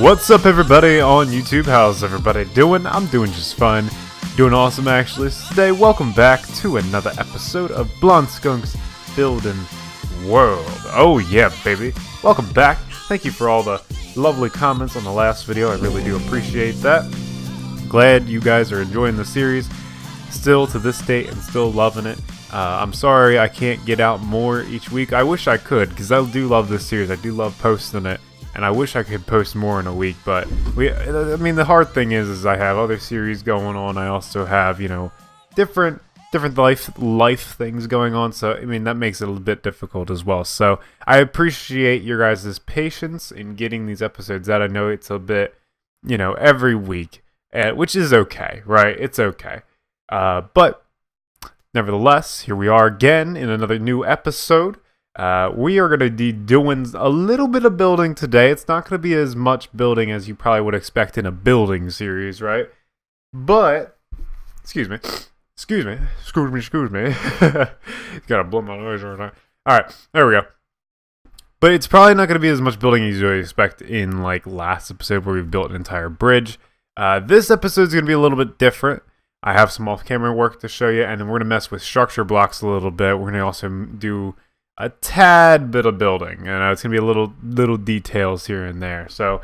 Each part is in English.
What's up, everybody on YouTube? How's everybody doing? I'm doing just fine. Doing awesome, actually. So today, welcome back to another episode of Blondskunk's Building World. Oh yeah, baby. Welcome back. Thank you for all the lovely comments on the last video. I really do appreciate that. Glad you guys are enjoying the series still to this date and still loving it. I'm sorry I can't get out more each week. I wish I could, because I do love this series. I do love posting it. And I wish I could post more in a week, but I mean, the hard thing is I have other series going on. I also have, you know, different life things going on. So I mean, that makes it a little bit difficult as well. So I appreciate your guys' patience in getting these episodes out. I know it's a bit, you know, every week, which is okay, right? It's okay. But nevertheless, here we are again in another new episode. We are going to be doing a little bit of building today. It's not going to be as much building as you probably would expect in a building series, right? But, excuse me. Gotta blow my nose right now. Alright, there we go. But it's probably not going to be as much building as you would expect in, like, last episode where we built an entire bridge. This episode is going to be a little bit different. I have some off-camera work to show you, and then we're going to mess with structure blocks a little bit. We're going to also do a tad bit of building, and it's gonna be a little details here and there. So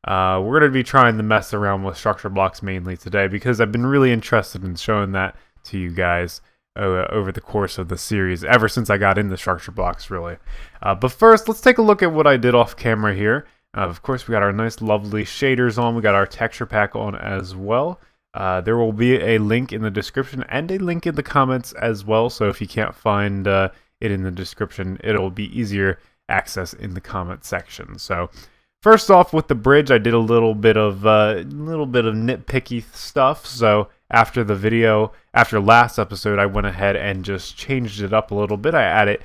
we're gonna be trying to mess around with structure blocks mainly today, because I've been really interested in showing that to you guys over the course of the series, ever since I got into structure blocks, really. But first, let's take a look at what I did off camera here. Of course, we got our nice lovely shaders on. We got our texture pack on as well. There will be a link in the description and a link in the comments as well, so if you can't find it in the description, it'll be easier access in the comment section. So first off, with the bridge, I did a little bit of nitpicky stuff. So after last episode, I went ahead and just changed it up a little bit. I added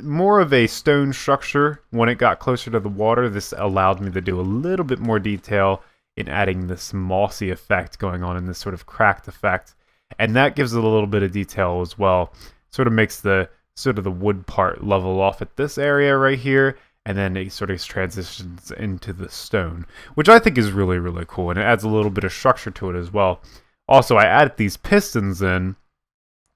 more of a stone structure when it got closer to the water. This allowed me to do a little bit more detail in adding this mossy effect going on, in this sort of cracked effect, and that gives it a little bit of detail as well. Sort of makes the wood part level off at this area right here, and then it sort of transitions into the stone, which I think is really, really cool, and it adds a little bit of structure to it as well. Also, I added these pistons in,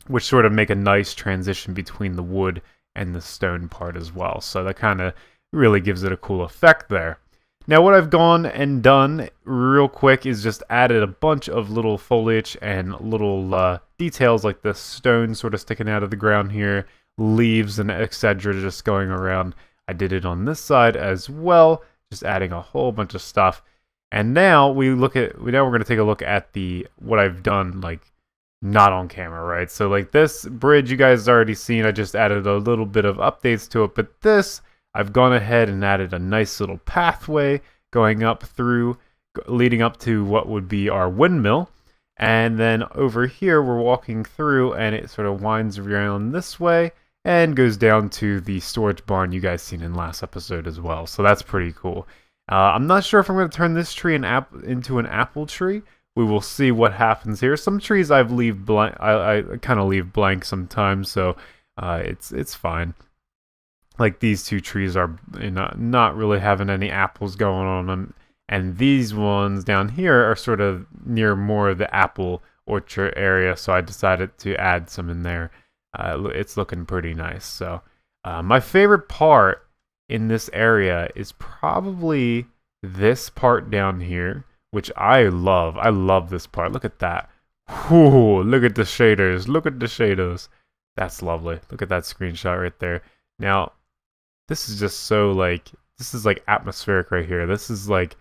which sort of make a nice transition between the wood and the stone part as well, so that kind of really gives it a cool effect there. Now, what I've gone and done real quick is just added a bunch of little foliage and little details like this stone sort of sticking out of the ground here, leaves and etc. just going around. I did it on this side as well, just adding a whole bunch of stuff. And now we're going to take a look at what I've done, like, not on camera, right? So like this bridge you guys already seen, I just added a little bit of updates to it, but this, I've gone ahead and added a nice little pathway going up through, leading up to what would be our windmill. And then over here, we're walking through, and it sort of winds around this way and goes down to the storage barn you guys seen in last episode as well. So that's pretty cool. I'm not sure if I'm going to turn this tree into an apple tree. We will see what happens here. Some trees I leave blank. I kind of leave blank sometimes, so it's fine. Like these two trees are not really having any apples going on them, and these ones down here are sort of near more of the apple orchard area, so I decided to add some in there. It's looking pretty nice. So my favorite part in this area is probably this part down here, which I love. I love this part. Look at that. Whoo, look at the shaders. Look at the shaders. That's lovely. Look at that screenshot right there. Now, this is just so this is like atmospheric right here. This is like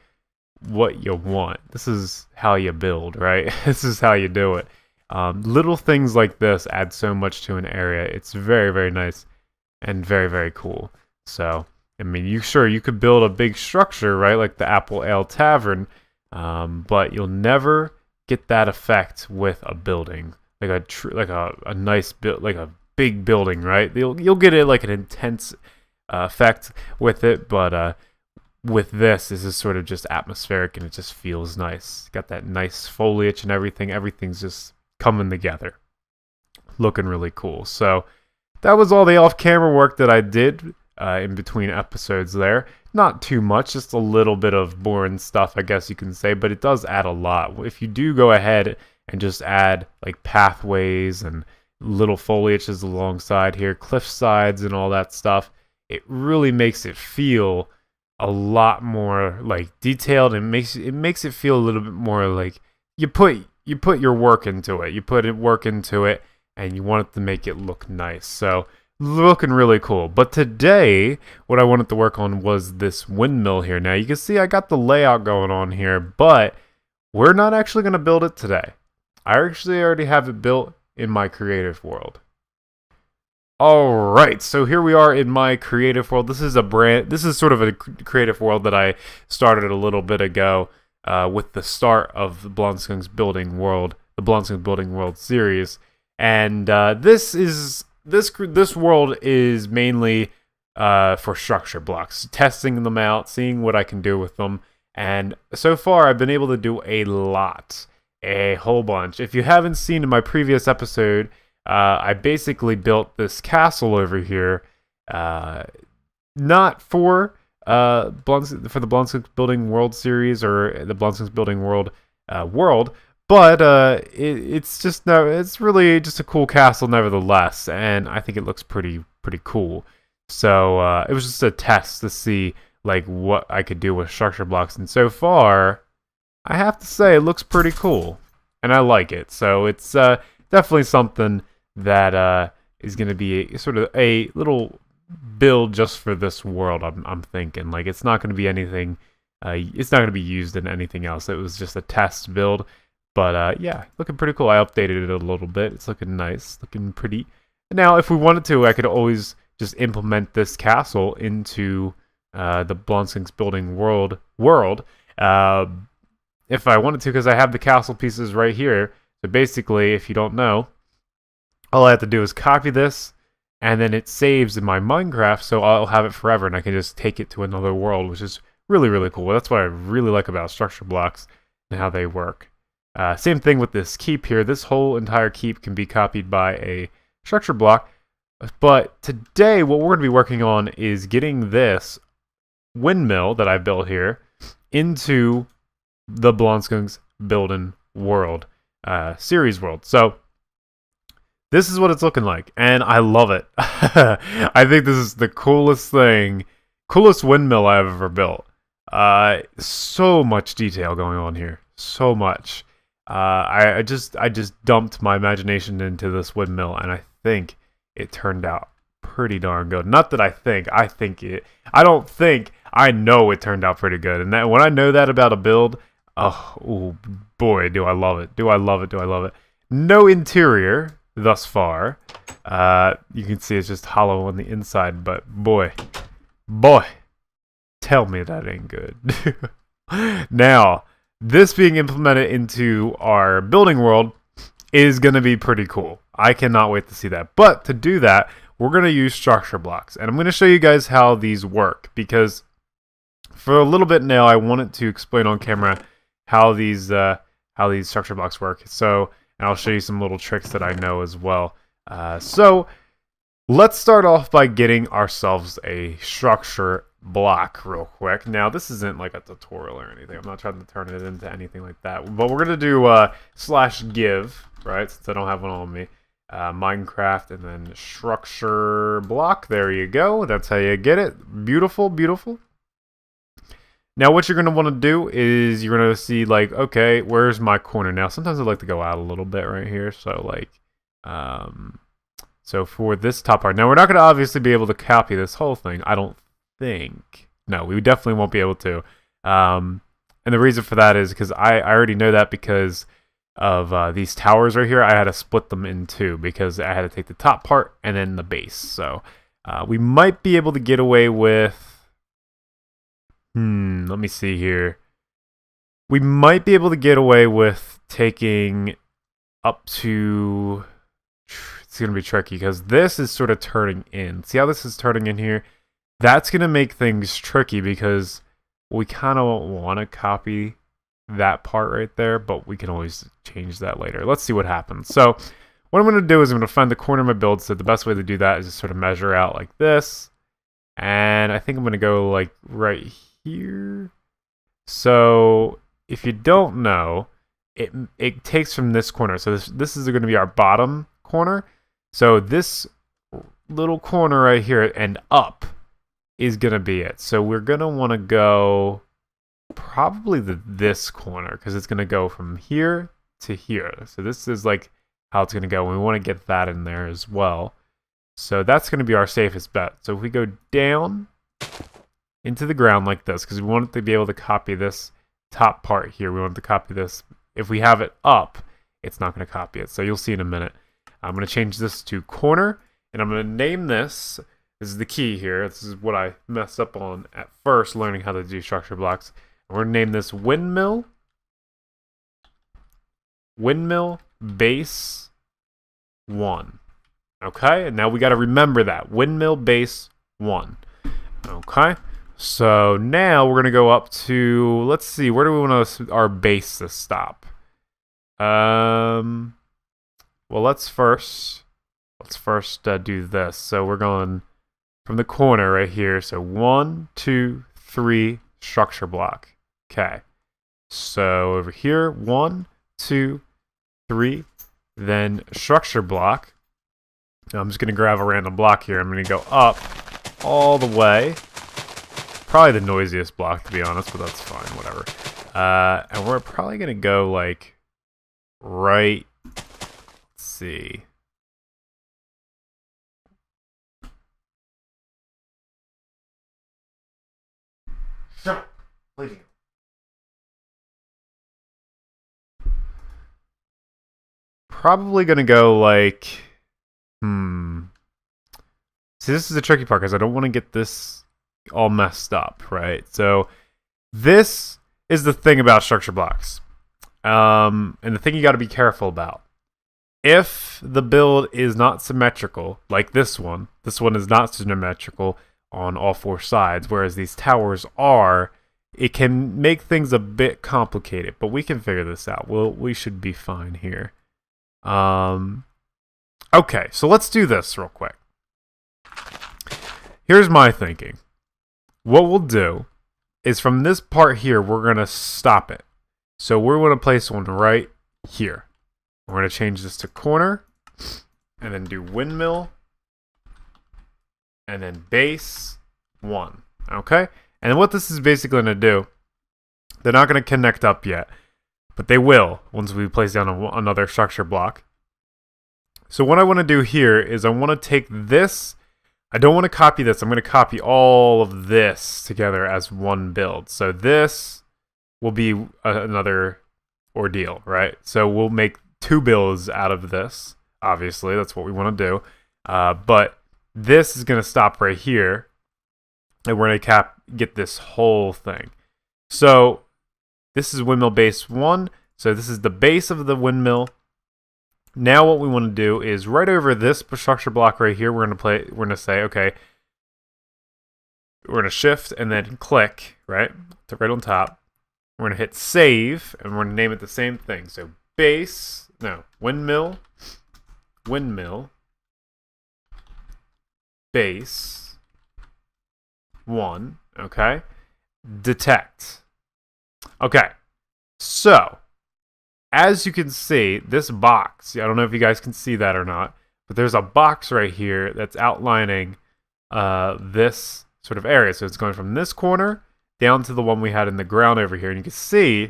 what you want. This is how you build, right? This is how you do it. Little things like this add so much to an area. It's very, very nice and very, very cool. So, I mean, you could build a big structure, right? Like the Apple Ale Tavern, but you'll never get that effect with a building, like a nice build, like a big building, right? You'll get it like an intense effect with it, but with this is sort of just atmospheric, and it just feels nice. Got that nice foliage and everything. Everything's just coming together, looking really cool. So that was all the off-camera work that I did in between episodes there. not too much, just a little bit of boring stuff, I guess you can say, but it does add a lot. If you do go ahead and just add like pathways and little foliages alongside here, cliff sides and all that stuff, it really makes it feel a lot more like detailed, and it makes it feel a little bit more like you put your work into it. You put work into it, and you want it to make it look nice. So looking really cool. But today, what I wanted to work on was this windmill here. Now you can see I got the layout going on here, but we're not actually going to build it today. I actually already have it built in my creative world. Alright, so here we are in my creative world. This is sort of a creative world that I started a little bit ago with the start of the Blondskunk's Building World, the Blondskunk Building World series. And this world is mainly for structure blocks, testing them out, seeing what I can do with them. And so far, I've been able to do a whole bunch. If you haven't seen in my previous episode, I basically built this castle over here, not for the Blondskunk Building World series or the Blondskunk Building World but it's really just a cool castle nevertheless, and I think it looks pretty cool. So it was just a test to see like what I could do with structure blocks, and so far, I have to say it looks pretty cool, and I like it. So it's definitely something that is going to be sort of a little build just for this world. I'm thinking like it's not going to be anything. It's not going to be used in anything else. It was just a test build, but yeah, looking pretty cool. I updated it a little bit. It's looking nice, looking pretty. Now, if we wanted to, I could always just implement this castle into the Blondskunk's Building World. If I wanted to, because I have the castle pieces right here. So basically, if you don't know, all I have to do is copy this, and then it saves in my Minecraft, so I'll have it forever, and I can just take it to another world, which is really, really cool. That's what I really like about structure blocks and how they work. Same thing with this keep here. This whole entire keep can be copied by a structure block, but today what we're going to be working on is getting this windmill that I built here into the Blondskunk's Building World series world. So this is what it's looking like, and I love it. I think this is the coolest windmill I've ever built. So much detail going on here, so much. I just dumped my imagination into this windmill, and I think it turned out pretty darn good. Not that I don't think, I know it turned out pretty good. And that when I know that about a build, oh boy, do I love it. Do I love it. No interior thus far. You can see it's just hollow on the inside, but boy, tell me that ain't good. Now, this being implemented into our building world is going to be pretty cool. I cannot wait to see that. But to do that, we're going to use structure blocks. And I'm going to show you guys how these work, because for a little bit now, I wanted to explain on camera how these structure blocks work. So, and I'll show you some little tricks that I know as well. So let's start off by getting ourselves a structure block real quick. Now, this isn't like a tutorial or anything. I'm not trying to turn it into anything like that. But we're going to do /give, right, since I don't have one on me. Minecraft and then structure block. There you go. That's how you get it. Beautiful. Now, what you're going to want to do is you're going to see, like, okay, where's my corner? Now, sometimes I like to go out a little bit right here. So, like, so for this top part. Now, we're not going to obviously be able to copy this whole thing. I don't think. No, we definitely won't be able to. And the reason for that is because I already know that because of these towers right here. I had to split them in two because I had to take the top part and then the base. So, we might be able to get away with... let me see here. We might be able to get away with taking up to... It's going to be tricky because this is sort of turning in. See how this is turning in here? That's going to make things tricky because we kind of want to copy that part right there, but we can always change that later. Let's see what happens. So what I'm going to do is I'm going to find the corner of my build. So the best way to do that is just sort of measure out like this. And I think I'm going to go like right here. So if you don't know, it takes from this corner. So this is going to be our bottom corner. So this little corner right here and up is going to be it. So we're going to want to go probably this corner because it's going to go from here to here. So this is like how it's going to go. We want to get that in there as well. So that's going to be our safest bet. So if we go down into the ground like this, because we want it to be able to copy this top part here. We want to copy this. If we have it up, it's not going to copy it. So you'll see in a minute. I'm going to change this to corner, and I'm going to name this. This is the key here. This is what I messed up on at first, learning how to do structure blocks. We're going to name this Windmill. Windmill base 1. Okay, and now we got to remember that. Windmill base 1. Okay, so now we're going to go up to, let's see, where do we want our base to stop? Well, let's first do this. So we're going from the corner right here. So 1, 2, 3, structure block. Okay, so over here, 1, 2, 3, then structure block. I'm just going to grab a random block here. I'm going to go up all the way. Probably the noisiest block, to be honest, but that's fine, whatever. And we're probably going to go, like, right, let's see. Shut up, leaving. Probably going to go, like, See, this is the tricky part, because I don't want to get this all messed up, right? So this is the thing about structure blocks. And the thing you got to be careful about. If the build is not symmetrical, like this one is not symmetrical on all 4 sides, whereas these towers are, it can make things a bit complicated, but we can figure this out. We should be fine here. Okay, so let's do this real quick. Here's my thinking. What we'll do is from this part here, we're going to stop it. So we're going to place one right here. We're going to change this to corner, and then do windmill, and then base 1. Okay? And what this is basically going to do, they're not going to connect up yet, but they will once we place down another structure block. So what I want to do here is I want to take this. I don't want to copy this. I'm going to copy all of this together as one build. So this will be another ordeal, right? So we'll make 2 builds out of this. Obviously, that's what we want to do. But this is going to stop right here. And we're going to get this whole thing. So this is windmill base 1. So this is the base of the windmill. Now what we want to do is right over this structure block right here, we're going to say, okay, we're going to shift and then click, right? Right on top. We're going to hit save, and we're going to name it the same thing. So windmill, base 1, okay? Detect. Okay, so as you can see, this box, I don't know if you guys can see that or not, but there's a box right here that's outlining this sort of area. So it's going from this corner down to the one we had in the ground over here. And you can see,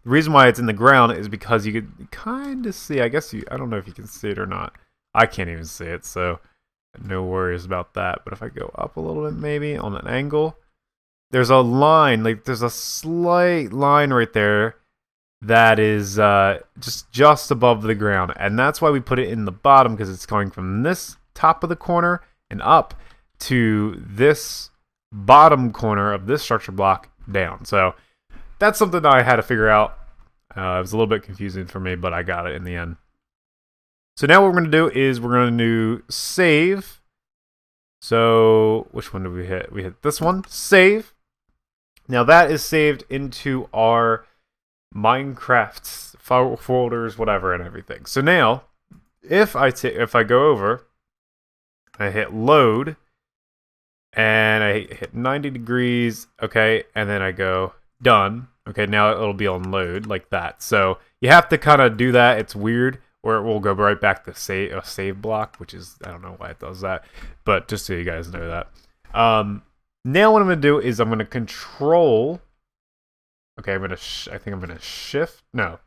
the reason why it's in the ground is because you could kind of see, I don't know if you can see it or not. I can't even see it, so no worries about that. But if I go up a little bit maybe on an angle, there's a line, like there's a slight line right there that is just above the ground, and that's why we put it in the bottom, because it's going from this top of the corner and up to this bottom corner of this structure block down. So that's something that I had to figure out. It was a little bit confusing for me, but I got it in the end. So now what we're going to do is we're going to do save. So which one did we hit? We hit this one, save. Now that is saved into our Minecraft folders, whatever, and everything. So now, if I go over, I hit load, and I hit 90 degrees. Okay, and then I go done. Okay, now it'll be on load like that. So you have to kind of do that. It's weird, or it will go right back to save block, which is, I don't know why it does that, but just so you guys know that. Now what I'm gonna do is I'm gonna control. Okay, I think I'm gonna shift. No,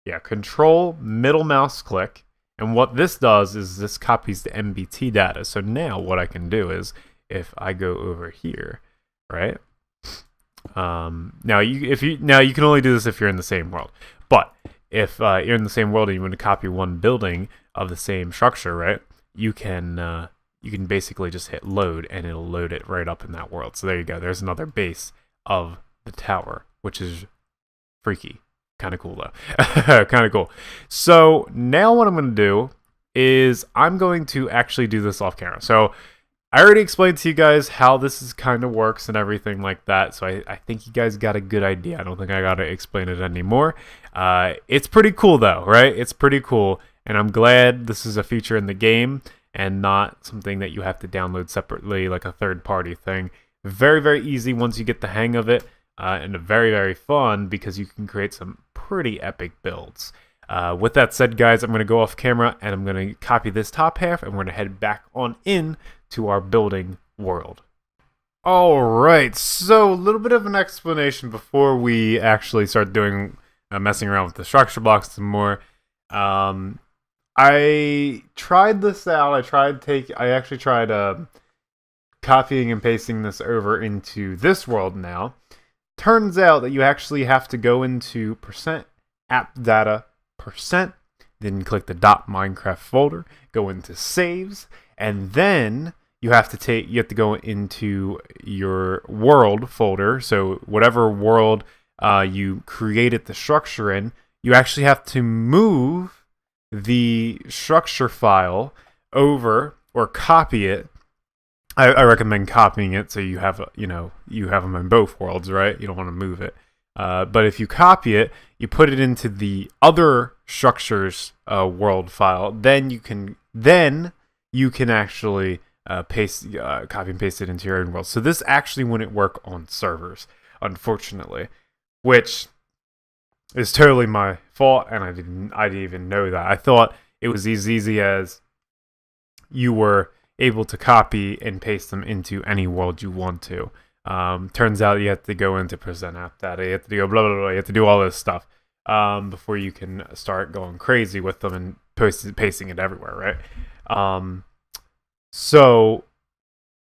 yeah, control middle mouse click, and what this does is this copies the MBT data. So now what I can do is if I go over here, right? Now you can only do this if you're in the same world, but if you're in the same world and you want to copy one building of the same structure, right? You can basically just hit load and it'll load it right up in that world. So there you go. There's another base of the tower, which is freaky. Kind of cool though. Kind of cool. So now what I'm going to do is I'm going to actually do this off camera. So I already explained to you guys how this is kind of works and everything like that, so I think you guys got a good idea. I don't think I got to explain it anymore. It's pretty cool though, right? It's pretty cool, and I'm glad this is a feature in the game and not something that you have to download separately like a third-party thing. Very, very easy once you get the hang of it, and very, very fun because you can create some pretty epic builds. With that said, guys, I'm going to go off camera and I'm going to copy this top half and we're going to head back on in to our building world. Alright, so a little bit of an explanation before we actually start doing messing around with the structure blocks some more. I tried this out. I actually tried copying and pasting this over into this world now. Turns out that you actually have to go into %appdata %, then click the .minecraft folder, go into saves, and then you have to go into your world folder. So whatever world you created the structure in, you actually have to move the structure file over or copy it. I recommend copying it so you have them in both worlds, right? You don't want to move it. But if you copy it, you put it into the other structures world file, then you can actually copy and paste it into your own world. So this actually wouldn't work on servers, unfortunately, which is totally my fault, and I didn't even know that. I thought it was as easy as you were able to copy and paste them into any world you want to. Turns out you have to go into %appdata, you have to do blah blah blah, you have to do all this stuff before you can start going crazy with them and pasting it everywhere, right?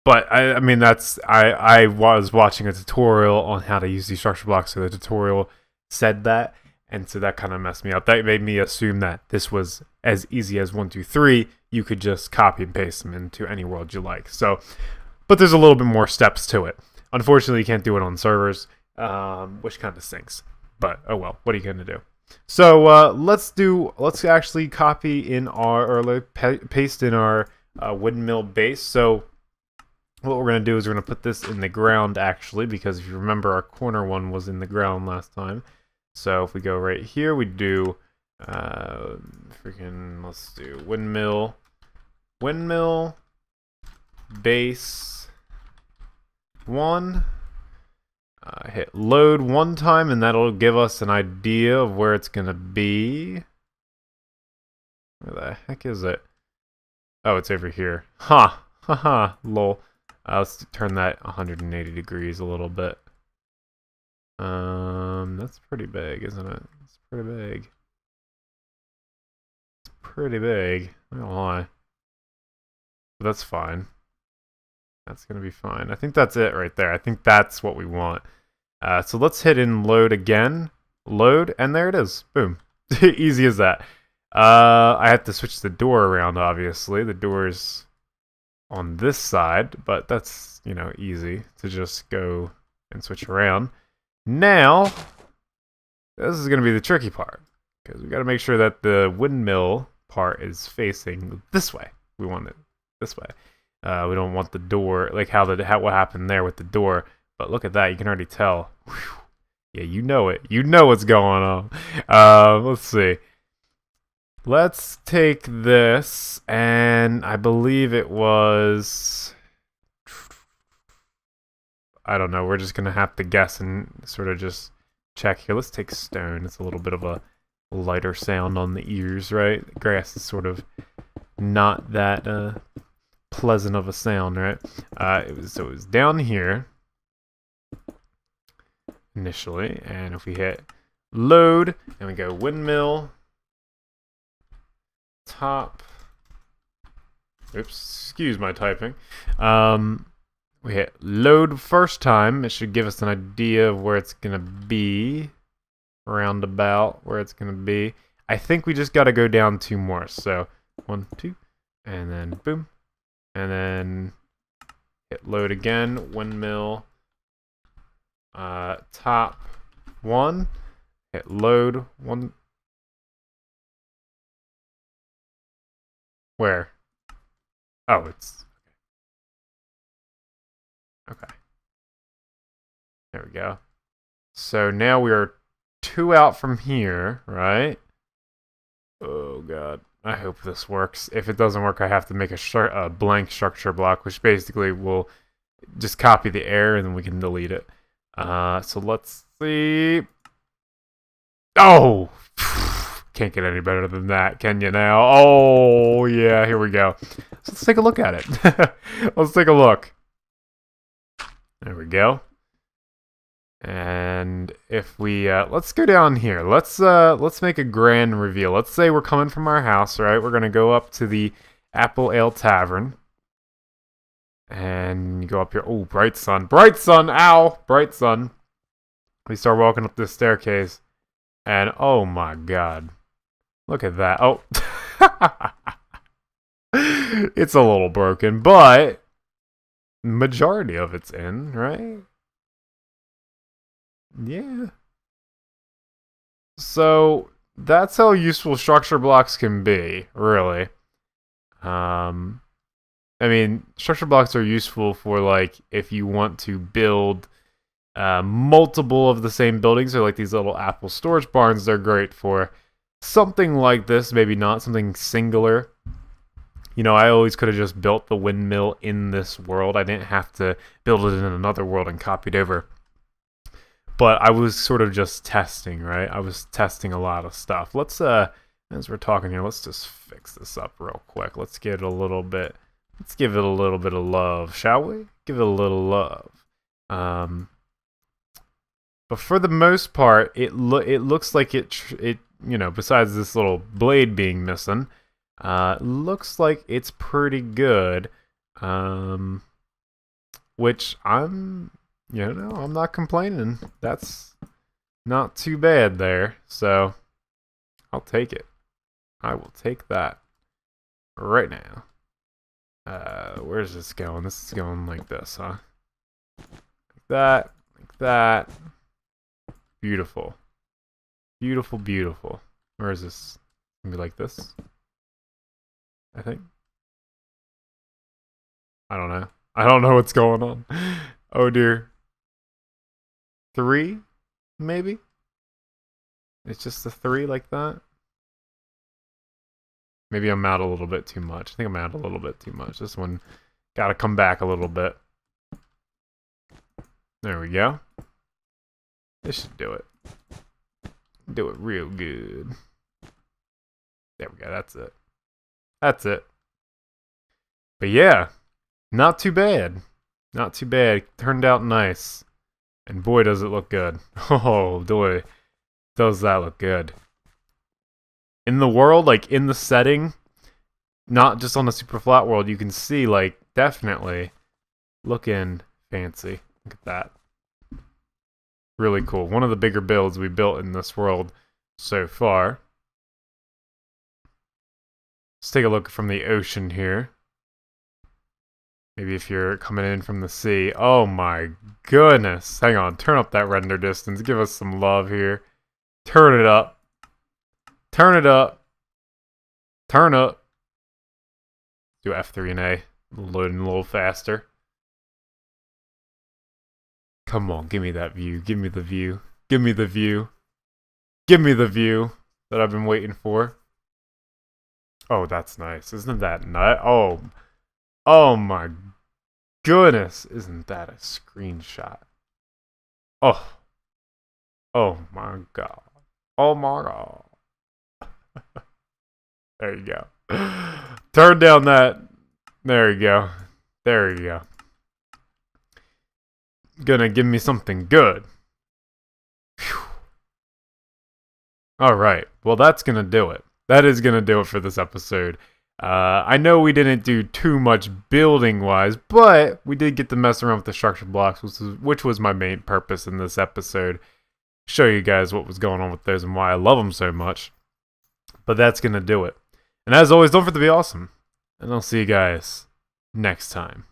But I mean I was watching a tutorial on how to use these structure blocks, so the tutorial said that, and so that kind of messed me up. That made me assume that this was as easy as 1, 2, 3. You could just copy and paste them into any world you like. So, but there's a little bit more steps to it. Unfortunately, you can't do it on servers, which kind of stinks. But oh well, what are you gonna do? So let's actually copy in paste in our windmill base. So what we're gonna do is we're gonna put this in the ground actually, because if you remember, our corner one was in the ground last time. So if we go right here, we do let's do windmill base 1. Hit load one time, and that'll give us an idea of where it's gonna be. Where the heck is it? Oh, it's over here. Ha! Haha, lol. Let's turn that 180 degrees a little bit. That's pretty big, isn't it? It's pretty big. It's pretty big. I don't lie. But that's fine. That's gonna be fine. I think that's it right there. I think that's what we want. So let's hit in load again. Load, and there it is. Boom. Easy as that. I have to switch the door around, obviously. The door's on this side, but that's, easy to just go and switch around. Now, this is going to be the tricky part, because we got to make sure that the windmill part is facing this way. We want it this way. We don't want the door, like what happened there with the door. But look at that, you can already tell. Whew. Yeah, you know it. You know what's going on. Let's see. Let's take this, and I believe it was I don't know. We're just gonna have to guess and sort of just check here. Let's take stone. It's a little bit of a lighter sound on the ears, right? Grass is sort of not that pleasant of a sound, right? It was down here initially, and if we hit load and we go windmill top, oops, excuse my typing. We hit load first time. It should give us an idea of where it's gonna be, roundabout where it's gonna be. I think we just got to go down 2 more. So 1, 2, and then boom, and then hit load again. Windmill top 1. Hit load 1. Where? Oh, it's okay. There we go. So now we are 2 out from here, right? Oh god. I hope this works. If it doesn't work, I have to make a blank structure block, which basically will just copy the error and then we can delete it. So let's see. Oh! Can't get any better than that, can you now? Oh, yeah, here we go. So let's take a look at it. Let's take a look. There we go. And if we let's go down here. Let's make a grand reveal. Let's say we're coming from our house, right? We're gonna go up to the Apple Ale Tavern. And you go up here. Oh, bright sun. Bright sun! Ow! Bright sun. We start walking up this staircase. And oh my god. Look at that. Oh. It's a little broken, but majority of it's in, right? Yeah. So that's how useful structure blocks can be, really. I mean, structure blocks are useful for, like, if you want to build multiple of the same buildings, or like these little Apple storage barns. They're great for something like this, maybe not, something singular. You know, I always could have just built the windmill in this world. I didn't have to build it in another world and copy it over. But I was sort of just testing, right? I was testing a lot of stuff. Let's, as we're talking here, let's just fix this up real quick. Let's give it a little bit, let's give it a little bit of love, shall we? Give it a little love. But for the most part, it looks like it, you know, besides this little blade being missing, looks like it's pretty good. Which I'm not complaining. That's not too bad there. So I'll take it. I will take that right now. Where's this going? This is going like this, huh? Like that, like that. Beautiful. Beautiful, beautiful. Where is this? Gonna be like this? I think. I don't know. I don't know what's going on. Oh dear. 3? Maybe? It's just a 3 like that? Maybe I'm out a little bit too much. I think I'm out a little bit too much. This one gotta come back a little bit. There we go. This should do it. Do it real good. There we go. That's it. That's it. But yeah, not too bad. Not too bad. Turned out nice. And boy, does it look good. Oh, boy, does that look good. In the world, like in the setting, not just on the super flat world, you can see, like, definitely looking fancy. Look at that. Really cool. One of the bigger builds we built in this world so far. Let's take a look from the ocean here. Maybe if you're coming in from the sea. Oh my goodness. Hang on. Turn up that render distance. Give us some love here. Turn it up. Turn it up. Turn up. Do F3 and A. Loading a little faster. Come on, give me that view. Give me the view. Give me the view. Give me the view that I've been waiting for. Oh, that's nice. Isn't that nice? Oh my goodness, isn't that a screenshot? Oh. Oh my god. Oh my god. There you go. Turn down that. There you go. There you go. Gonna give me something good. Alright, well that's gonna do it. That is gonna do it for this episode. I know we didn't do too much building-wise, but we did get to mess around with the structure blocks, which was my main purpose in this episode. Show you guys what was going on with those and why I love them so much. But that's gonna do it. And as always, don't forget to be awesome. And I'll see you guys next time.